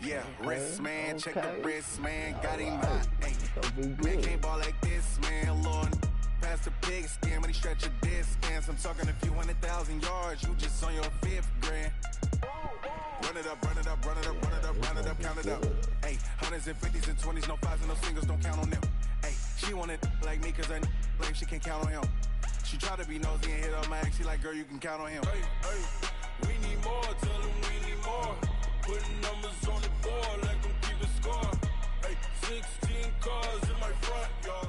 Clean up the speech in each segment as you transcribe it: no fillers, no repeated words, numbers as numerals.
Yeah, wrist man, check the wrist man, got him hot. Hey, man can't ball like this, man. Lord, past the pig skin when he stretch a distance. I'm talking a few 100,000 yards, you just on your 5th grand. Run it up, run it up, run it up, run it up, run it up, count it up. Hey, hundreds and 50s and 20s, no 5s and no singles, don't count on them. Hey, she want it like me, cause I blame she can't count on him. She try to be nosy and hit up my ex, she like, girl, you can count on him. Hey, hey, we need more, tell him we need more. Putting numbers on the board, let them keep a score. Hey, 16 cars in my front yard.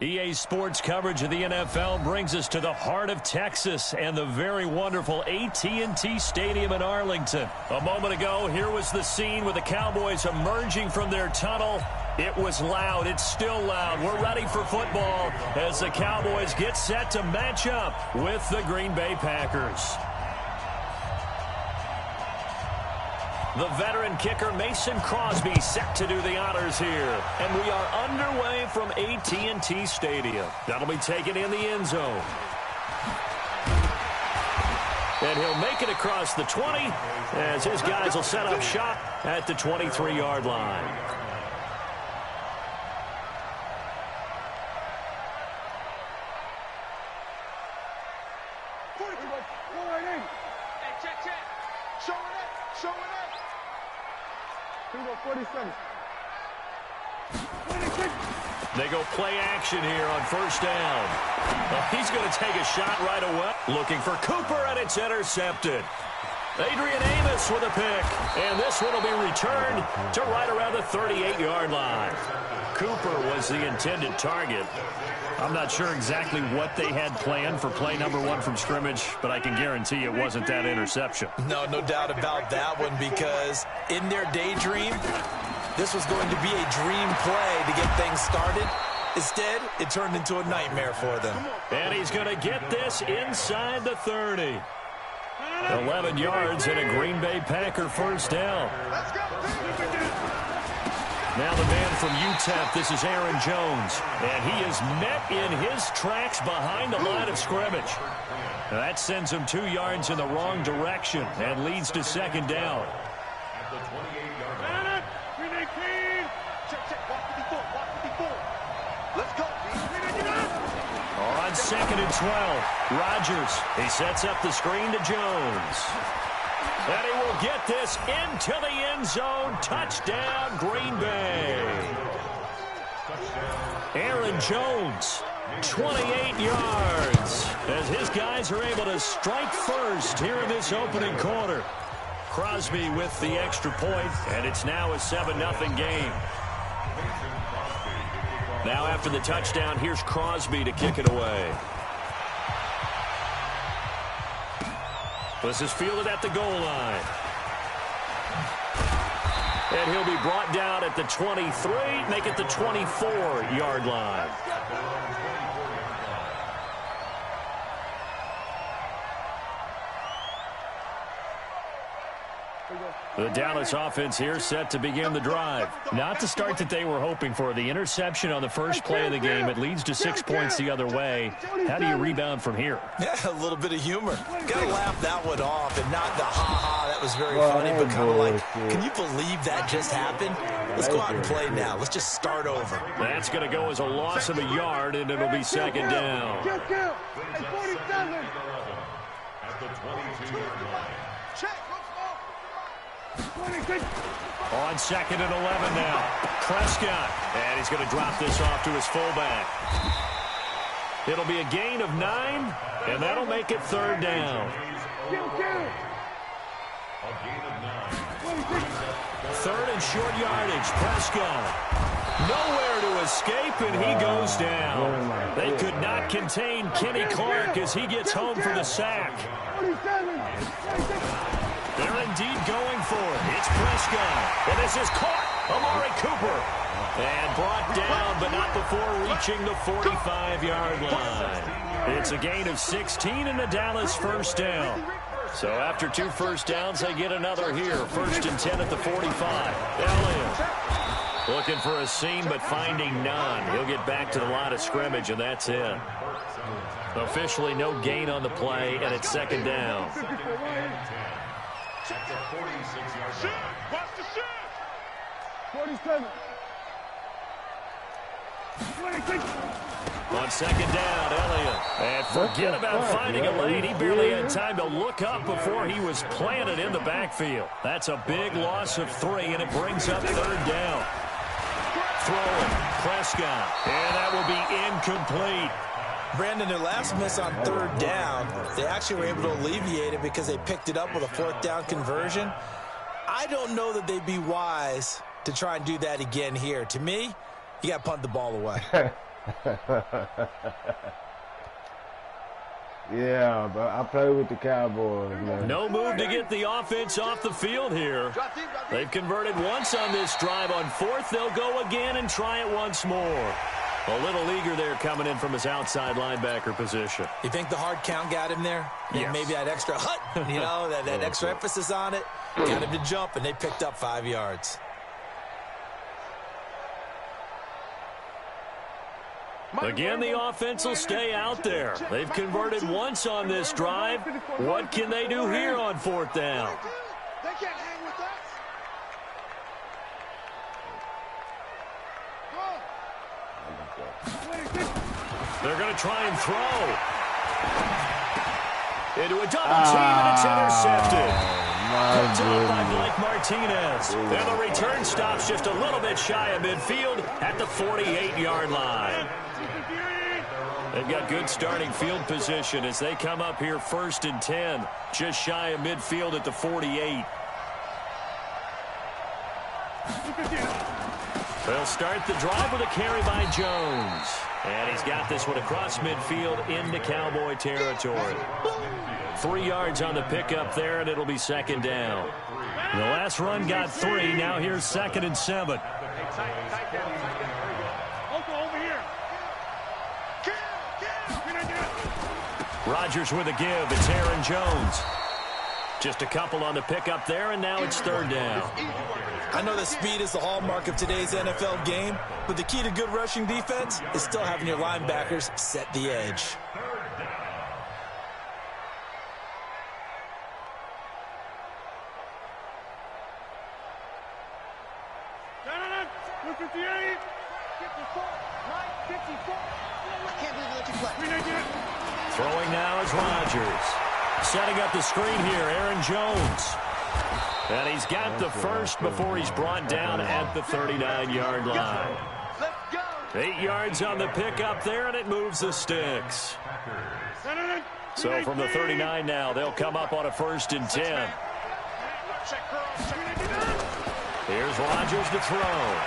EA Sports coverage of the NFL brings us to the heart of Texas and the very wonderful AT&T Stadium in Arlington. A moment ago, here was the scene with the Cowboys emerging from their tunnel. It was loud. It's still loud. We're ready for football as the Cowboys get set to match up with the Green Bay Packers. The veteran kicker Mason Crosby set to do the honors here. And we are underway from AT&T Stadium. That'll be taken in the end zone. And he'll make it across the 20 as his guys will set up shop at the 23-yard line. They go play action here on first down. Well, he's going to take a shot right away. Looking for Cooper, and it's intercepted. Adrian Amos with a pick, and this one will be returned to right around the 38-yard line. Cooper was the intended target. I'm not sure exactly what they had planned for play number 1 from scrimmage, but I can guarantee it wasn't that interception. No doubt about that one, because in their daydream, this was going to be a dream play to get things started. Instead, it turned into a nightmare for them. And he's going to get this inside the 30. 11 yards and a Green Bay Packer first down. Now the man from UTEP, this is Aaron Jones. And he is met in his tracks behind the line of scrimmage. Now that sends him 2 yards in the wrong direction and leads to second down. On second and 12, Rodgers. He sets up the screen to Jones. And he will get this into the end zone. Touchdown, Green Bay. Aaron Jones, 28 yards. As his guys are able to strike first here in this opening quarter. Crosby with the extra point, and it's now a 7-0 game. Now after the touchdown, here's Crosby to kick it away. This is fielded at the goal line. And he'll be brought down at the 23, make it the 24-yard line. The Dallas offense here set to begin the drive. Not the start that they were hoping for. The interception on the first play of the game. It leads to 6 points the other way. How do you rebound from here? Yeah, a little bit of humor. Got to laugh that one off and not the ha-ha. That was very funny, but kind of like, can you believe that just happened? Let's go out and play now. Let's just start over. That's going to go as a loss of a yard, and it'll be second down. At the 22-yard line. On second and 11 now. Prescott. And he's going to drop this off to his fullback. It'll be a gain of 9, and that'll make it third down. Third and short yardage. Prescott. Nowhere to escape, and he goes down. They could not contain Kenny Clark as he gets home for the sack. They're indeed going for it. It's Prescott. And this is caught. Amari Cooper. And brought down, but not before reaching the 45-yard line. It's a gain of 16 and a Dallas first down. So after 2 first downs, they get another here. First and 10 at the 45. Elliott looking for a seam, but finding none. He'll get back to the line of scrimmage, and that's it. Officially no gain on the play, and it's second down. At the 46-yard line. Watch the shit. 47. 26. On second down, Elliott. And forget about finding a lane. He barely had time to look up before he was planted in the backfield. That's a big loss of 3, and it brings up third down. Throwing, Prescott, and that will be incomplete. Brandon, their last miss on third down, they actually were able to alleviate it because they picked it up with a fourth down conversion. I don't know that they'd be wise to try and do that again here. To me, you got to punt the ball away. Yeah, but I play with the Cowboys, man. No move to get the offense off the field here. They've converted once on this drive. On 4th, they'll go again and try it once more. A little eager there coming in from his outside linebacker position. You think the hard count got him there? Yes. Maybe that extra that extra emphasis on it got him to jump, and they picked up 5 yards. Again, the offense will stay out there. They've converted once on this drive. What can they do here on 4th down? They can't hang with us. They're going to try and throw. Into a double team, and it's intercepted. Picked up by Blake Martinez. And the return stops just a little bit shy of midfield at the 48-yard line. They've got good starting field position as they come up here 1st and 10, just shy of midfield at the 48. They'll start the drive with a carry by Jones. And he's got this one across midfield into Cowboy territory. 3 yards on the pickup there, and it'll be 2nd down. The last run got 3. Now here's 2nd and 7. Rodgers with a give. It's Aaron Jones. Just a couple on the pickup there, and now it's 3rd down. I know that speed is the hallmark of today's NFL game, but the key to good rushing defense is still having your linebackers set the edge. Throwing now is Rodgers. Setting up the screen here, Aaron Jones. And he's got the first before he's brought down at the 39-yard line. 8 yards on the pickup there, and it moves the sticks. So from the 39 now, they'll come up on a 1st and 10. Here's Rodgers to throw.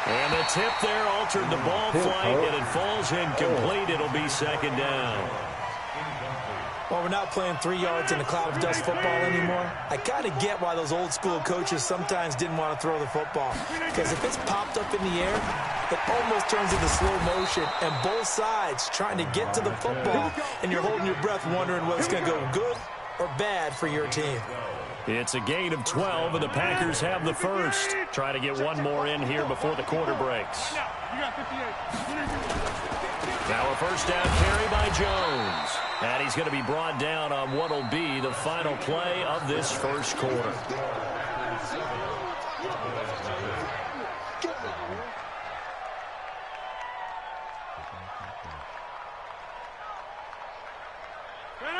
And the tip there altered the ball flight, and it falls incomplete. It'll be 2nd down. Well, we're not playing 3 yards in a cloud of dust football anymore. I kind of get why those old school coaches sometimes didn't want to throw the football. Because if it's popped up in the air, it almost turns into slow motion. And both sides trying to get to the football, and you're holding your breath wondering whether it's going to go good or bad for your team. It's a gain of 12, and the Packers have the first. Try to get one more in here before the quarter breaks. Now a 1st down carry by Jones. And he's going to be brought down on what will be the final play of this first quarter.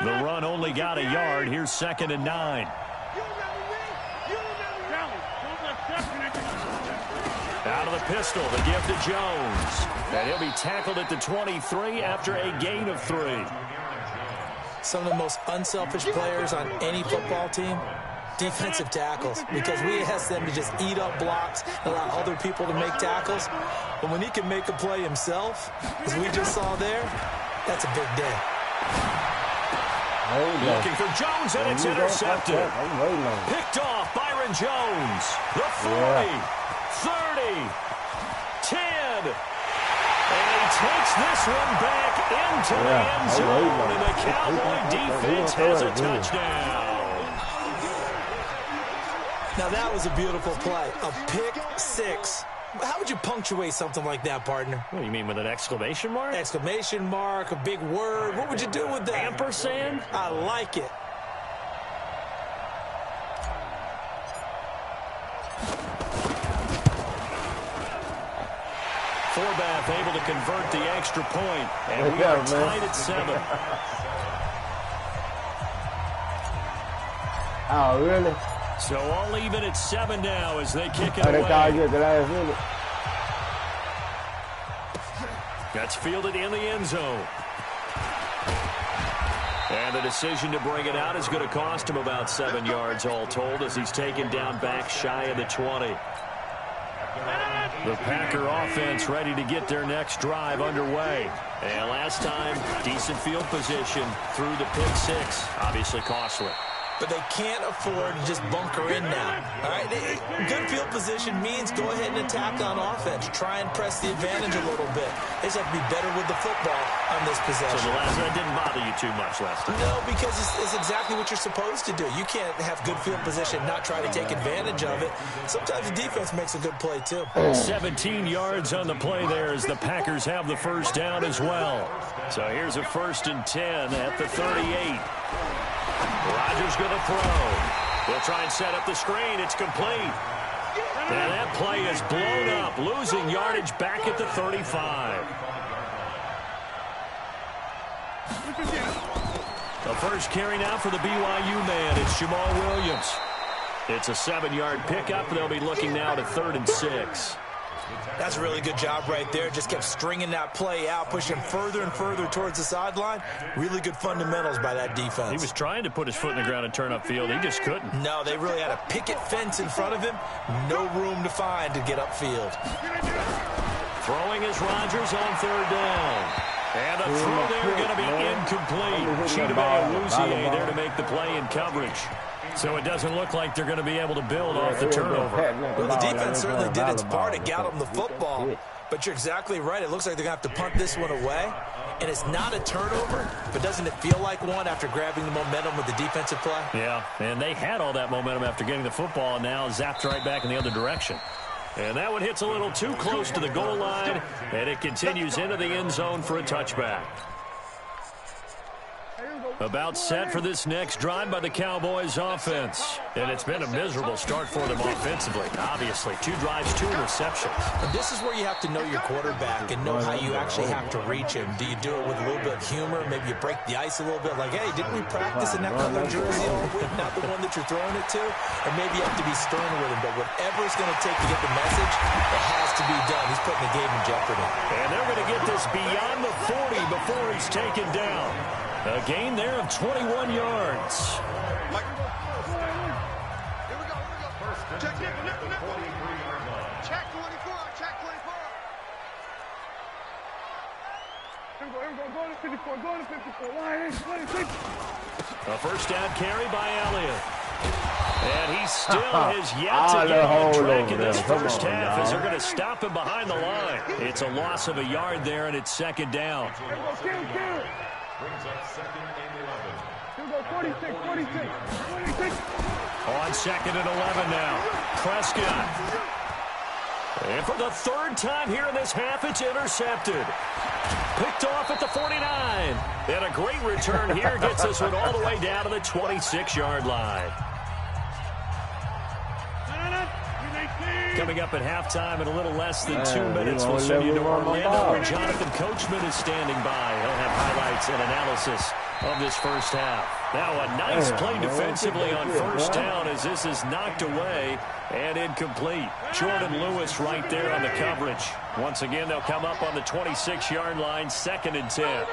The run only got a yard. Here's 2nd and 9. Out of the pistol, the give to Jones. And he'll be tackled at the 23 after a gain of 3. Some of the most unselfish players on any football team, defensive tackles, because we ask them to just eat up blocks and allow other people to make tackles. But when he can make a play himself, as we just saw there, that's a big day. Looking for Jones, and it's intercepted. Picked off Byron Jones. The 40, 30, 10. And he takes this one back into the end zone, and the Cowboy defense has a touchdown. Now that was a beautiful play, a pick 6. How would you punctuate something like that, partner? What do you mean, with an exclamation mark? Exclamation mark, a big word. What would you do with that? Ampersand? I like it. Forbath able to convert the extra point, and we are tied at 7. Oh, really? So all even at 7 now as they kick it away. That's fielded in the end zone. And the decision to bring it out is going to cost him about 7 yards all told as he's taken down back shy of the 20. The Packer offense ready to get their next drive underway. And last time, decent field position through the pick 6. Obviously costly. But they can't afford to just bunker in now. All right, good field position means go ahead and attack on offense. Try and press the advantage a little bit. They just have to be better with the football on this possession. So that didn't bother you too much last time? No, because it's exactly what you're supposed to do. You can't have good field position, not try to take advantage of it. Sometimes the defense makes a good play, too. 17 yards on the play there as the Packers have the first down as well. So here's a 1st and 10 at the 38. Rodgers going to throw. They'll try and set up the screen. It's complete. And that play is blown up, losing yardage back at the 35. The first carry now for the BYU man. It's Jamal Williams. It's a 7-yard pickup. They'll be looking now to 3rd and 6. That's a really good job right there. Just kept stringing that play out, pushing further and further towards the sideline. Really good fundamentals by that defense. He was trying to put his foot in the ground and turn upfield. He just couldn't. No, they really had a picket fence in front of him. No room to find to get upfield. Throwing is Rodgers on 3rd down. And a throw there going to be incomplete. Chidobe Awuzie there to make the play in coverage. So it doesn't look like they're going to be able to build off the turnover. Well, the defense certainly did its part. It got them the football. But you're exactly right. It looks like they're going to have to punt this one away. And it's not a turnover, but doesn't it feel like one after grabbing the momentum with the defensive play? Yeah, and they had all that momentum after getting the football and now zapped right back in the other direction. And that one hits a little too close to the goal line, and it continues into the end zone for a touchback. About set for this next drive by the Cowboys offense. And it's been a miserable start for them offensively. Obviously, 2 drives, 2 interceptions. And this is where you have to know your quarterback and know how you actually have to reach him. Do you do it with a little bit of humor? Maybe you break the ice a little bit like, hey, didn't we practice in that color jersey all week? Not the one that you're throwing it to? Or maybe you have to be stern with him. But whatever it's going to take to get the message, it has to be done. He's putting the game in jeopardy. And they're going to get this beyond the 40 before he's taken down. A gain there of 21 yards. Here we go. Check 24. Check 24. Check 24. Here we go. Go to 54. Go to 54. Line 26. A first down carry by Elliott. And he still has yet to get on track in this first half as they're going to stop him behind the line. It's a loss of a yard there, and it's 2nd down. Brings up 2nd and 11. Here we go, 46. On 2nd and 11 now. Prescott. And for the 3rd time here in this half, it's intercepted. Picked off at the 49. And a great return here gets this one all the way down to the 26-yard line. Coming up at halftime in a little less than 2 minutes, we'll send you to Orlando where Jonathan Coachman is standing by. He'll have highlights and analysis of this first half. Now a nice play defensively on first down as this is knocked away and incomplete. Jordan Lewis right there on the coverage. Once again, they'll come up on the 26-yard line, 2nd and 10.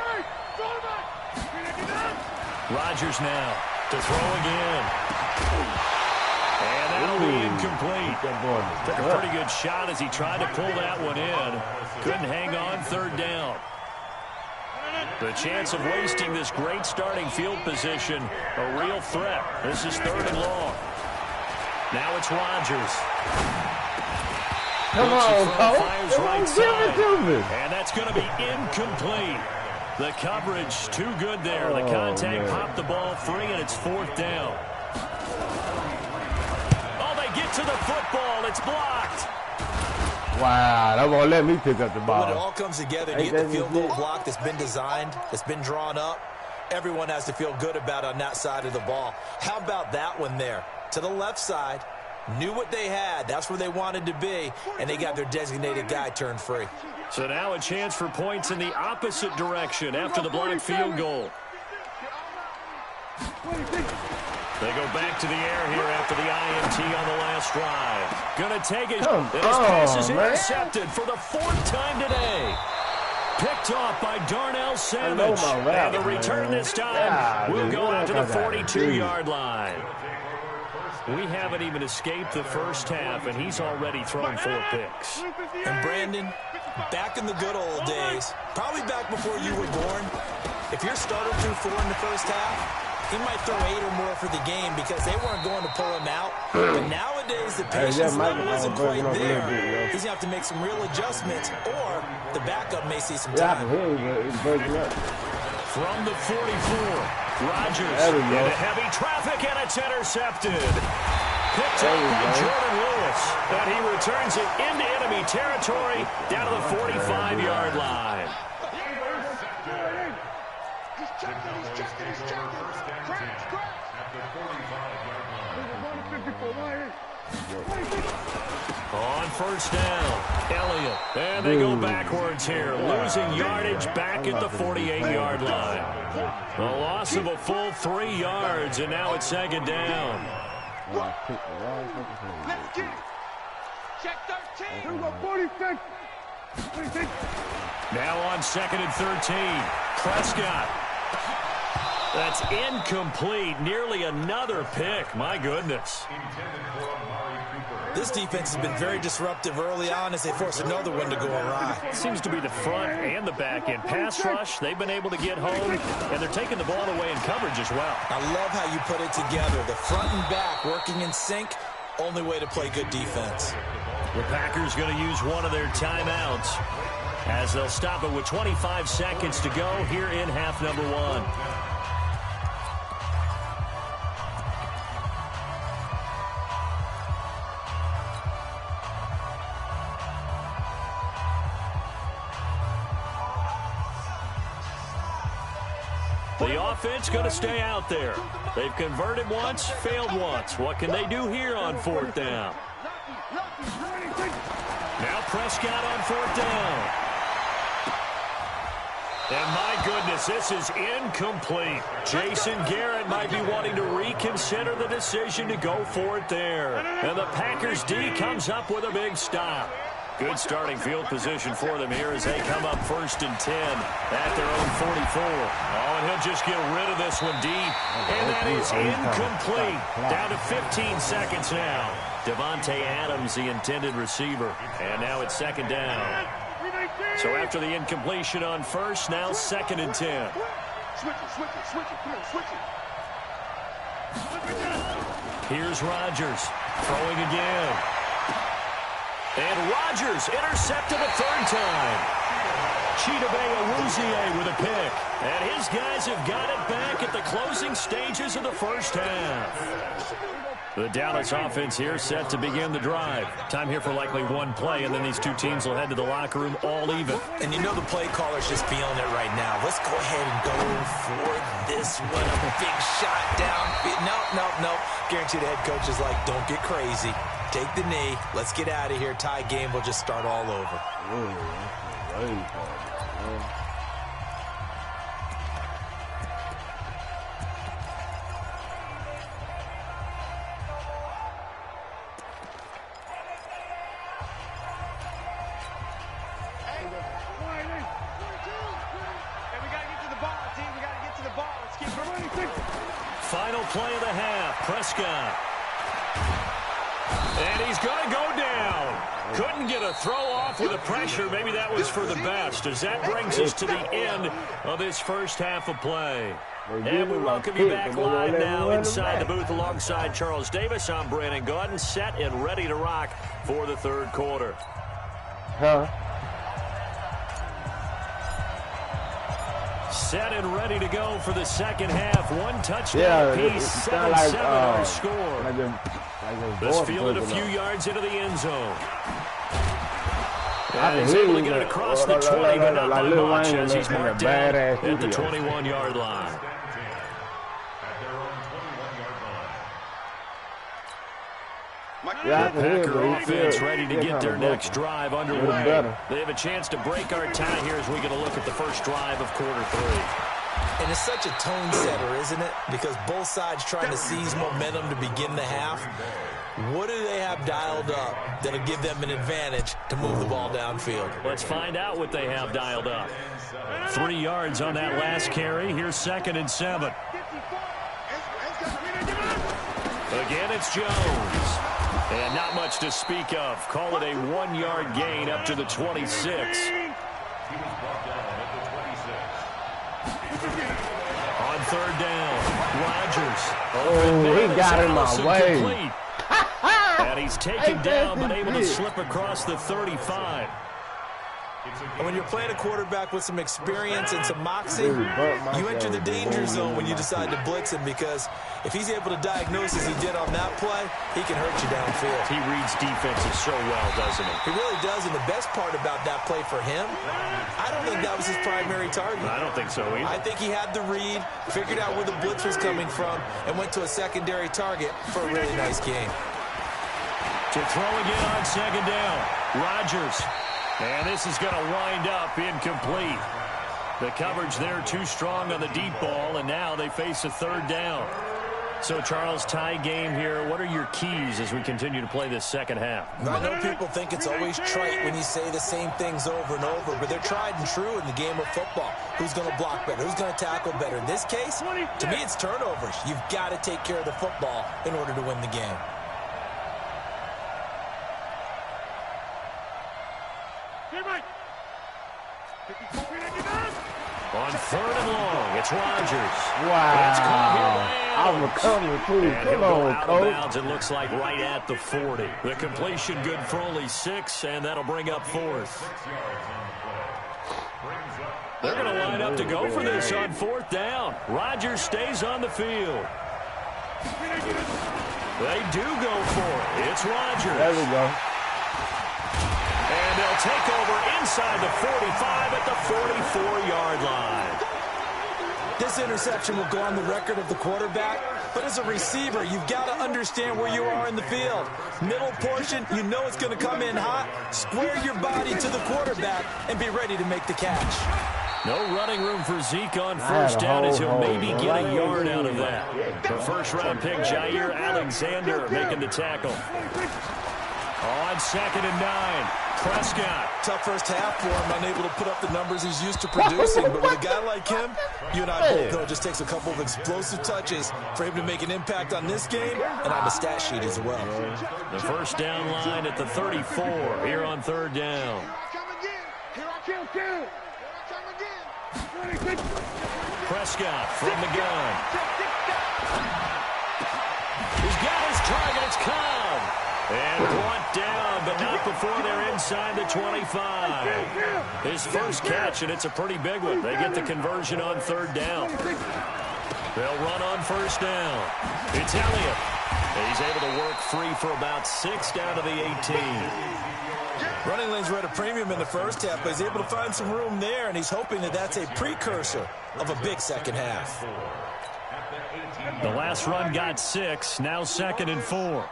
Rodgers now to throw again. And that'll be incomplete. Took a pretty good shot as he tried to pull that one in. Couldn't hang on 3rd down. The chance of wasting this great starting field position, a real threat. This is 3rd and long. Now it's Rodgers. Come on, Cole. Right Give it to me. And that's going to be incomplete. The coverage too good there. The contact popped the ball free, and it's 4th down. Get to the football. It's blocked. Wow, that won't let me pick up the ball. When it all comes together and you get the field goal block that's been designed, that's been drawn up, everyone has to feel good about on that side of the ball. How about that one there? To the left side, Knew what they had. That's where they wanted to be, and they got their designated guy turned free. So now a chance for points in the opposite direction after the blocked field goal. They go back to the air here after the INT on the last drive. Gonna take it. And his pass is intercepted for the 4th time today. Picked off by Darnell Savage. And the return this time will go out to the 42-yard line. We haven't even escaped the first half, and he's already thrown 4 picks. And Brandon, back in the good old days, probably back before you were born, if your starter threw 4 in the first half, he might throw 8 or more for the game because they weren't going to pull him out. But nowadays, the patience level isn't quite there. He's going to have to make some real adjustments, or the backup may see some time. From the 44, Rodgers into heavy traffic, and it's intercepted. Picked up by Jordan Lewis, and he returns it into enemy territory down to the 45-yard line. On first down, Elliott, and they go backwards here, losing yardage back at the 48-yard line. A loss of a full 3 yards, and now it's 2nd down. Let's get it. Check 13. Now on 2nd and 13, Prescott. That's incomplete. Nearly another pick. My goodness. This defense has been very disruptive early on as they force another one to go awry. Seems to be the front and the back end. Pass rush, they've been able to get home, and they're taking the ball away in coverage as well. I love how you put it together. The front and back working in sync, only way to play good defense. The Packers going to use one of their timeouts as they'll stop it with 25 seconds to go here in half number 1. The offense going to stay out there. They've converted once, failed once. What can they do here on 4th down? Now Prescott on 4th down. And my goodness, this is incomplete. Jason Garrett might be wanting to reconsider the decision to go for it there. And the Packers D comes up with a big stop. Good starting field position for them here as they come up 1st and 10 at their own 44. Oh, and he'll just get rid of this one deep. And that is incomplete. Down to 15 seconds now. Devontae Adams, the intended receiver. And now it's 2nd down. So after the incompletion on 1st, now 2nd and 10. Switch it. Come on, switch it. Here's Rodgers throwing again. And Rodgers intercepted a 3rd time. Chidobe Awuzie with a pick. And his guys have got it back at the closing stages of the first half. The Dallas offense here set to begin the drive. Time here for likely one play, and then these two teams will head to the locker room all even. And you know the play caller's just feeling it right now. Let's go ahead and go for this one. A big shot down. Nope. Guarantee the head coach is like, don't get crazy. Take the knee. Let's get out of here. Tie game. We'll just start all over. Final play of the half, Prescott. And he's going to go down. Couldn't get a throw off with the pressure. Maybe that was for the best, as that brings us to the end of this first half of play. And we welcome you back live now inside the booth alongside Charles Davis. I'm Brandon Gaudin, set and ready to rock for the third quarter. Set and ready to go for the second half. One touchdown apiece, 7-7 our score. This fielded a few yards into the end zone. And he's able to get it across the 20, but not by much as he's marked down at the 21-yard line. The Packer offense ready to get their next drive underway. They have a chance to break our tie here as we get a look at the first drive of quarter 3. And it's such a tone setter, isn't it? Because both sides trying to seize momentum to begin the half. What do they have dialed up that'll give them an advantage to move the ball downfield? Let's find out what they have dialed up. 3 yards on that last carry. Here's 2nd and 7. Again, it's Jones. And not much to speak of. Call it a 1-yard gain up to the 26. On 3rd down, Rodgers. Oh, he got in my way. Complete. And he's taken down, but able to slip across the 35. And when you're playing a quarterback with some experience and some moxie, you enter the danger zone when you decide to blitz him, because if he's able to diagnose as he did on that play, he can hurt you downfield. He reads defenses so well, doesn't he? He really does, and the best part about that play for him, I don't think that was his primary target. I don't think so either. I think he had the read, figured out where the blitz was coming from, and went to a secondary target for a really nice game. To throw again on 2nd down, Rodgers. And this is going to wind up incomplete. The coverage there too strong on the deep ball, and now they face a 3rd down. So, Charles, tie game here. What are your keys as we continue to play this second half? I know people think it's always trite when you say the same things over and over, but they're tried and true in the game of football. Who's going to block better? Who's going to tackle better? In this case, to me, it's turnovers. You've got to take care of the football in order to win the game. On 3rd and long, it's Rodgers. Wow. I'm recovering, too. Come on, Coach. Bounds, it looks like right at the 40. The completion good for only 6, and that'll bring up 4th. They're going to line up to go for this on 4th down. Rodgers stays on the field. They do go for it. It's Rodgers. There we go. And they'll take over inside the 45 at the 44-yard line. This interception will go on the record of the quarterback, but as a receiver, you've got to understand where you are in the field. Middle portion, you know it's going to come in hot. Square your body to the quarterback and be ready to make the catch. No running room for Zeke on 1st down as he'll maybe get a yard out of that. The first-round pick, Jair Alexander, making the tackle. On 2nd and 9, Prescott. Tough first half for him, unable to put up the numbers he's used to producing. But with a guy like him, you and I both know it just takes a couple of explosive touches for him to make an impact on this game and on the stat sheet as well. The first down line at the 34 here on 3rd down. Prescott from the gun. He's got his target. It's Cobb. And brought down, but not before they're inside the 25. His first catch, and it's a pretty big one. They get the conversion on 3rd down. They'll run on 1st down. It's Elliott. He's able to work free for about 6 down to the 18. Running lanes were at a premium in the first half, but he's able to find some room there, and he's hoping that that's a precursor of a big second half. The last run got 6, now 2nd and 4.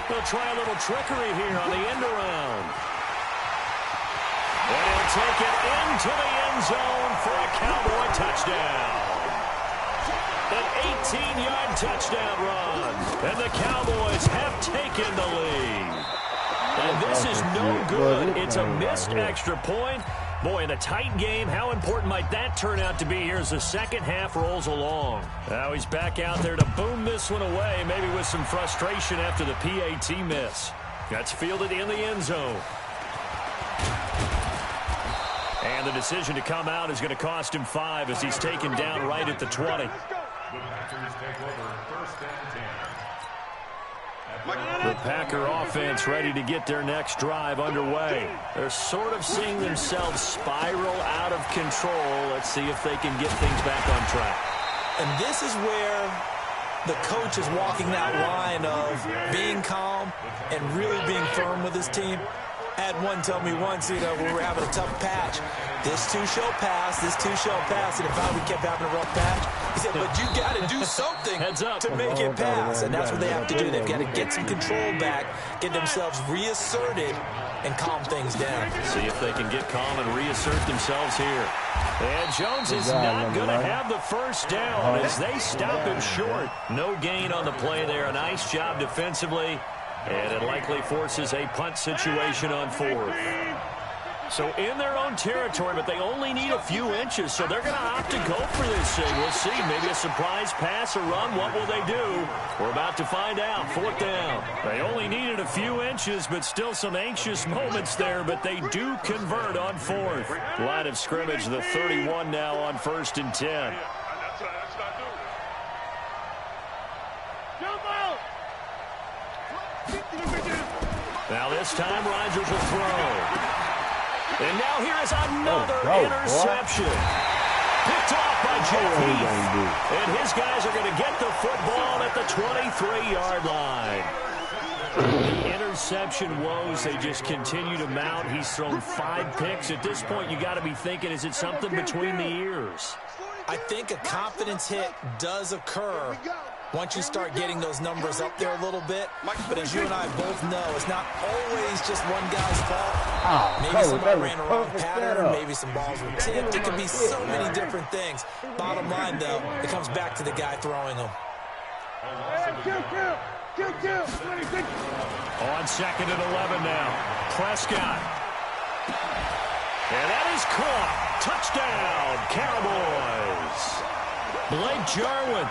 They'll try a little trickery here on the end around. And he'll take it into the end zone for a Cowboy touchdown. An 18-yard touchdown run. And the Cowboys have taken the lead. And this is no good. It's a missed extra point. Boy, in a tight game, how important might that turn out to be here as the second half rolls along? Now he's back out there to boom this one away, maybe with some frustration after the PAT miss. That's fielded in the end zone. And the decision to come out is going to cost him 5 as he's taken down right at the 20. The Packers take over 1st and 10. The Packer offense ready to get their next drive underway. They're sort of seeing themselves spiral out of control. Let's see if they can get things back on track. And this is where the coach is walking that line of being calm and really being firm with his team. I had one tell me once, you know, when we were having a tough patch, this too shall pass, this too shall pass. And if I kept having a rough patch, he said, but you got to do something to make it pass. And that's what they have to do. They've got to get some control back, get themselves reasserted, and calm things down. See if they can get calm and reassert themselves here. And Jones is not going to have the first down as they stop him short. No gain on the play there. A nice job defensively. And it likely forces a punt situation on fourth. So in their own territory, but they only need a few inches, so they're going to opt to go for this thing. We'll see. Maybe a surprise pass or run. What will they do? We're about to find out. Fourth down. They only needed a few inches, but still some anxious moments there, but they do convert on fourth. Line of scrimmage, the 31 now on 1st and 10. Now this time, Rodgers will throw. And now here is another interception. Picked off by Jeff Heath. And his guys are going to get the football at the 23-yard line. The interception woes, they just continue to mount. He's thrown 5 picks. At this point, you got to be thinking, is it something between the ears? I think a confidence hit does occur once you start getting those numbers up there a little bit. But as you and I both know, it's not always just one guy's fault. Maybe somebody ran a wrong pattern. Maybe some balls were tipped. It could be so many different things. Bottom line, though, it comes back to the guy throwing them. On 2nd and 11 now. Prescott. And that is caught. Touchdown, Cowboys. Blake Jarwin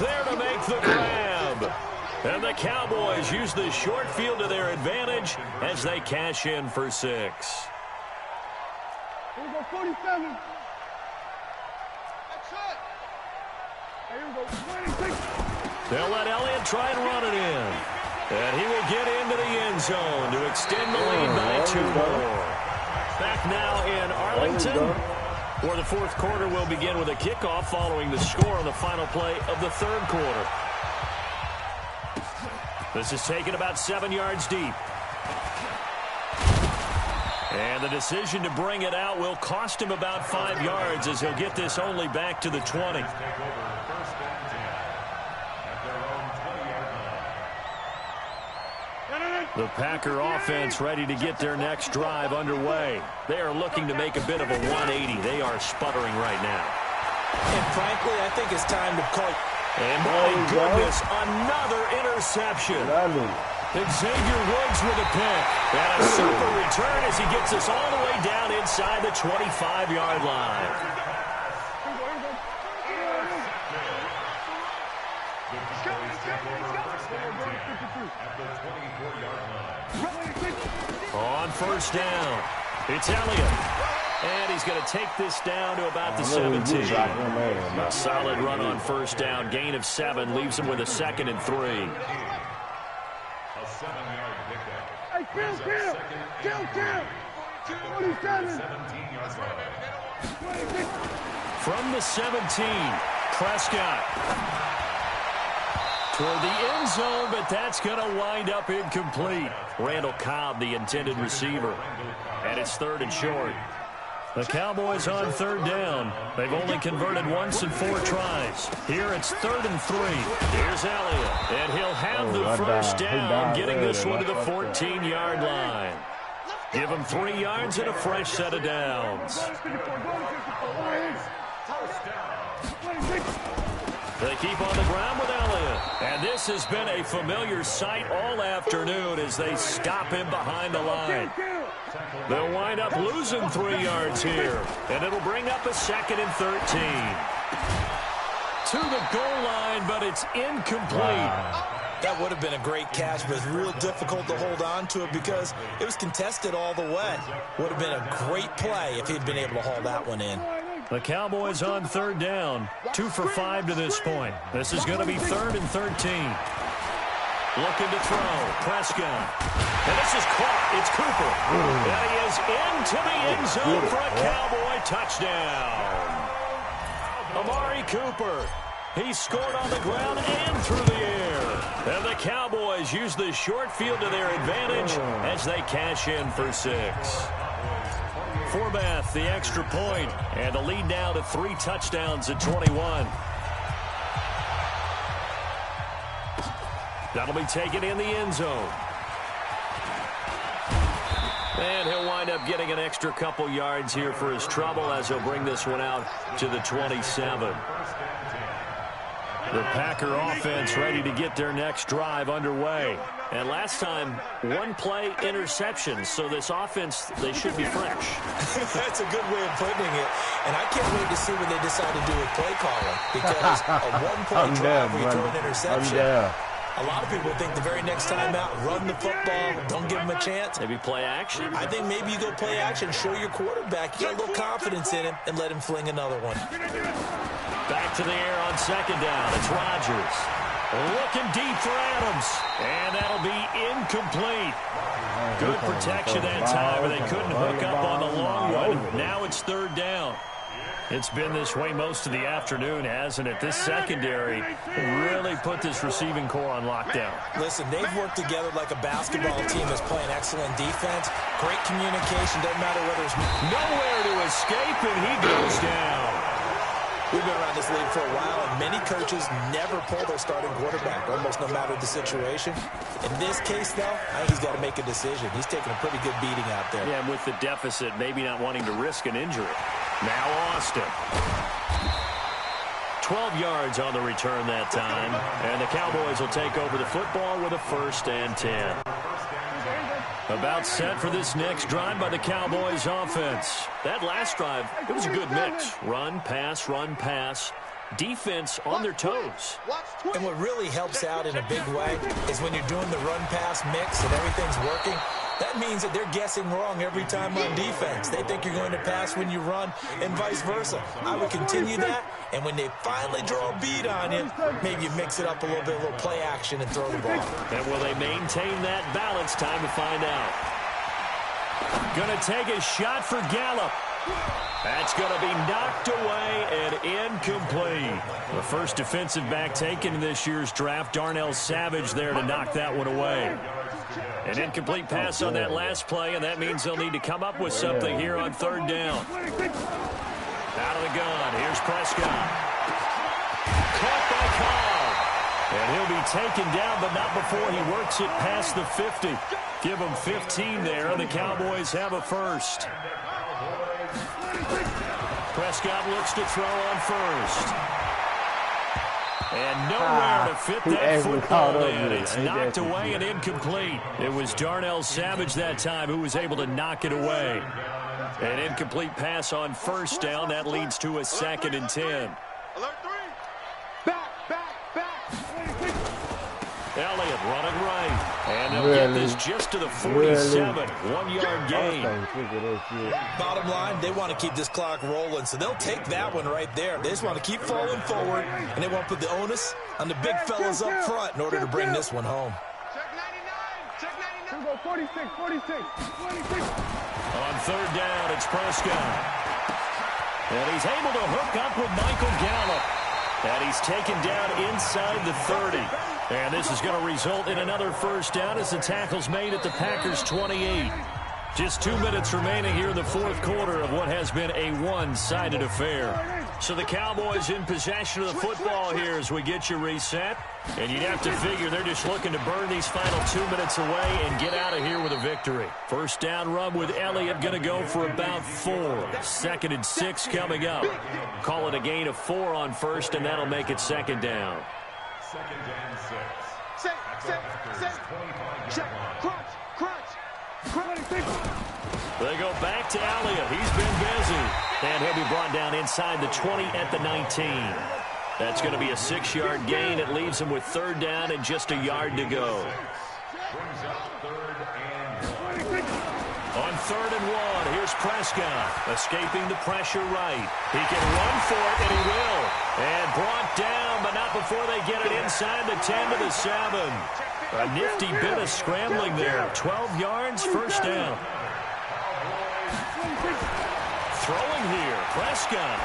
there to make the grab. And the Cowboys use the short field to their advantage as they cash in for 6. Here we go, 47. That's it. Here we go, 26. They'll let Elliott try and run it in. And he will get into the end zone to extend the lead by 2 more. Back now in Arlington, where the 4th quarter will begin with a kickoff following the score on the final play of the 3rd quarter. This is taken about 7 yards deep. And the decision to bring it out will cost him about 5 yards as he'll get this only back to the 20. The Packer offense ready to get their next drive underway. They are looking to make a bit of a 180. They are sputtering right now. And frankly, I think it's time to call. And my goodness, another interception. Xavier Woods with a pick. And a super return as he gets us all the way down inside the 25-yard line. On 1st down, it's Elliott. And he's going to take this down to about the 17. A solid run on 1st down. Gain of 7 leaves him with a 2nd and 3. A 7-yard pickup. Hey, kill. 27. From the 17, Prescott. Toward the end zone, but that's going to wind up incomplete. Randall Cobb, the intended receiver. And it's 3rd and short. The Cowboys on 3rd down. They've only converted once in 4 tries. Here it's 3rd and 3. Here's Elliott. And he'll have the 1st down, getting this one to the 14-yard line. Give him 3 yards and a fresh set of downs. They keep on the ground with Elliott. And this has been a familiar sight all afternoon as they stop him behind the line. They'll wind up losing 3 yards here. And it'll bring up a 2nd and 13. To the goal line, but it's incomplete. That would have been a great catch, but it's real difficult to hold on to it because it was contested all the way. Would have been a great play if he'd been able to haul that one in. The Cowboys on 3rd down. 2 for 5 to this point. This is going to be 3rd and 13. Looking to throw. Prescott. And this is caught. It's Cooper. And he is into the end zone for a Cowboy touchdown. Amari Cooper He scored on the ground and through the air. And the Cowboys use the short field to their advantage as they cash in for 6. Forbath, the extra point, and the lead now to 3 touchdowns at 21. That'll be taken in the end zone. And he'll wind up getting an extra couple yards here for his trouble as he'll bring this one out to the 27. The Packer offense ready to get their next drive underway. And last time, 1-play interception. So this offense, they should be fresh. That's a good way of putting it. And I can't wait to see what they decide to do with play calling. Because a 1-play drive where you throw an interception. A lot of people think the very next time out, run the football, don't give him a chance. Maybe play action? I think maybe you go play action, show your quarterback, you got a little confidence in him, and let him fling another one. Back to the air on second down. It's Rodgers. Looking deep for Adams. And that'll be incomplete. Good protection that time, but they couldn't hook up on the long one. Now it's third down. It's been this way most of the afternoon, hasn't it? This secondary really put this receiving core on lockdown. Listen, they've worked together like a basketball team that's playing excellent defense. Great communication. Doesn't matter whether it's nowhere to escape, and he goes down. We've been around this league for a while, and many coaches never pull their starting quarterback, almost no matter the situation. In this case, though, I think he's got to make a decision. He's taking a pretty good beating out there. Yeah, and with the deficit, maybe not wanting to risk an injury. Now Austin. 12 yards on the return that time, and the Cowboys will take over the football with a 1st and 10. About set for this next drive by the Cowboys offense. That last drive, it was a good mix. Run, pass, defense on their toes. And what really helps out in a big way is when you're doing the run-pass mix and everything's working, that means that they're guessing wrong every time on defense. They think you're going to pass when you run and vice versa. I would continue that, and when they finally draw a beat on you, maybe you mix it up a little bit, a little play action and throw the ball. And will they maintain that balance? Time to find out. Going to take a shot for Gallup. That's going to be knocked away and incomplete. The first defensive back taken in this year's draft, Darnell Savage there to knock that one away. An incomplete pass on that last play, and that means they'll need to come up with something here on third down. Out of the gun, here's Prescott. Caught by Cobb. And he'll be taken down, but not before he works it past the 50. Give him 15 there, and the Cowboys have a first. Prescott looks to throw on first. And nowhere to fit that football in. It's knocked away and incomplete. It was Darnell Savage that time who was able to knock it away. An incomplete pass on first down. That leads to a 2nd and 10. Alert 3. Back. Elliott running right. And they'll get this just to the 47. 1-yard gain. Bottom line, they want to keep this clock rolling, so they'll take that one right there. They just want to keep falling forward, and they want to put the onus on the big fellas up front in order to bring this one home. Check 99. Here we go, 46. On third down, it's Prescott. And he's able to hook up with Michael Gallup. And he's taken down inside the 30. And this is going to result in another first down as the tackle's made at the Packers' 28. Just 2 minutes remaining here in the fourth quarter of what has been a one-sided affair. So the Cowboys in possession of the football here as we get you reset. And you'd have to figure they're just looking to burn these final 2 minutes away and get out of here with a victory. First down run with Elliott going to go for about 4. 2nd and 6 coming up. Call it a gain of 4 on first, and that'll make it 2nd down. 2nd and 6. Set. Check. Crunch. They go back to Elliott. He's been busy. And he'll be brought down inside the 20 at the 19. That's going to be a 6-yard gain. It leaves him with third down and just a yard to go. Brings up 3rd and 1. On 3rd and 1, here's Prescott. Escaping the pressure right. He can run for it, and he will. And brought down, but not before they get it inside the 10 to the 7. A nifty bit of scrambling there. 12 yards, first down. Throwing here, Prescott.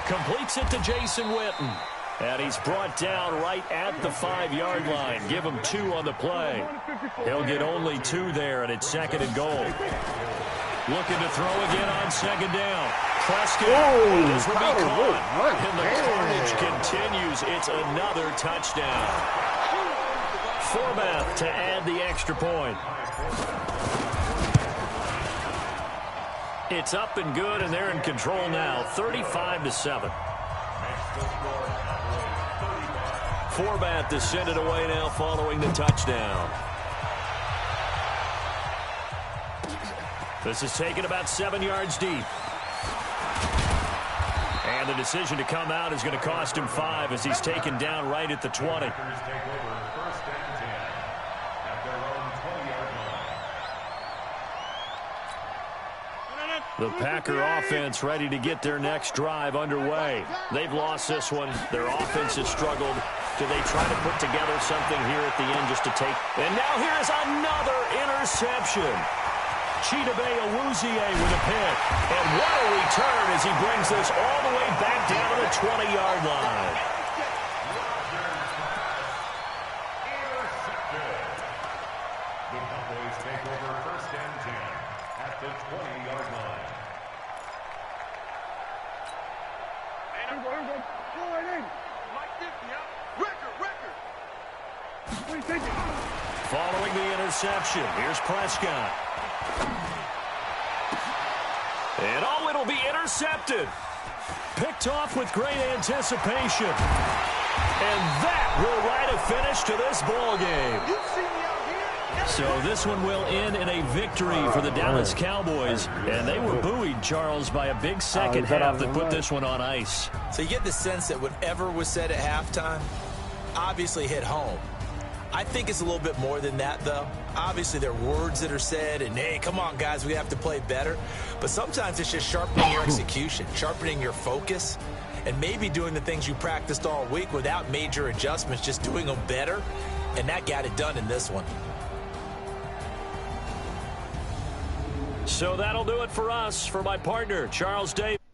Completes it to Jason Witten. And he's brought down right at the 5-yard line. Give him 2 on the play. He'll get only 2 there, and it's 2nd and goal. Looking to throw again on 2nd down. Prescott. This will be caught. And the carnage continues. It's another touchdown. Forbath to add the extra point. It's up and good, and they're in control now, 35-7. Forbath to send it away now following the touchdown. This is taken about 7 yards deep. And the decision to come out is going to cost him 5 as he's taken down right at the 20. The Packer offense ready to get their next drive underway. They've lost this one. Their offense has struggled. Do they try to put together something here at the end just to take? And now here's another interception. Chidobe Awuzie with a pick. And what a return as he brings this all the way back down to the 20-yard line. The Cowboys take over 1st and 10 at the 20-yard line. Following the interception, here's Prescott. And oh, it'll be intercepted. Picked off with great anticipation. And that will write a finish to this ball game. So this one will end in a victory for the Dallas Cowboys. And they were buoyed, Charles, by a big second half that put this one on ice. So you get the sense that whatever was said at halftime obviously hit home. I think it's a little bit more than that, though. Obviously, there are words that are said, and, hey, come on, guys, we have to play better. But sometimes it's just sharpening your execution, sharpening your focus, and maybe doing the things you practiced all week without major adjustments, just doing them better. And that got it done in this one. So that'll do it for us. For my partner, Charles Davis.